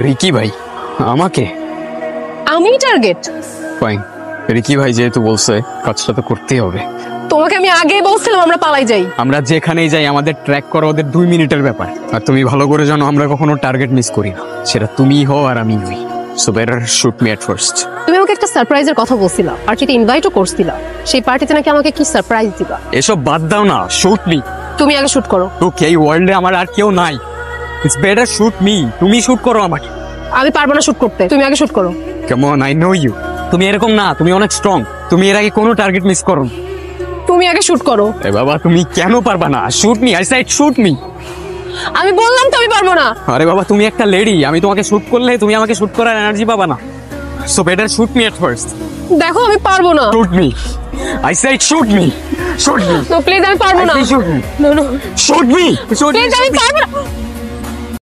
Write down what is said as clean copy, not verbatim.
Ricky ভাই আমাকে? আমি টার্গেট? ফাইন, রিকি ভাই যেহেতু বলছে কাজটা তো করতেই হবে। তোমাকে আমি আগেই বলছিলাম আমরা পালাই যাই। আমরা যেখানেই যাই আমাদের ট্র্যাক করা ওদের 2 মিনিটের ব্যাপার। আর তুমি ভালো করে জানো আমরা কখনো টার্গেট মিস করি না, সেটা তুমিই হও আর আমি নই। So better shoot me at first. তুমি আমাকে একটা সারপ্রাইজের কথা বলছিলা, পার্টিতে ইনভাইটও করছিলা। সেই পার্টিতে নাকি আমাকে কি সারপ্রাইজ দিবা? এসব বাদ দাও না, শুট মি। তুমি আগে শুট করো। ওকে, এই ওয়ার্ল্ডে আমার আর কেউ নাই। It's better shoot me. তুমি শুট করো আমাকে। আমি পারবো না শুট করতে, তুমি আগে শুট করো। Come on, I know you. তুমি এরকম না, তুমি অনেক স্ট্রং। তুমি এর আগে কোনো টার্গেট মিস করো। তুমি আগে শুট করো। এ বাবা, তুমি কেন পারবা না? Shoot me, I said shoot me. আমি বললাম তো আমি পারবো না। আরে বাবা, তুমি একটা লেডি, আমি তোমাকে শুট করলে তুমি আমাকে শুট করার এনার্জি পাবা না। So better shoot me at first. দেখো আমি পারবো না। Shoot me, I said shoot me. Shoot me, তো প্লিজ আমি পারবো না। Shoot me, no no shoot me, shoot me. Please আমি পারবো না।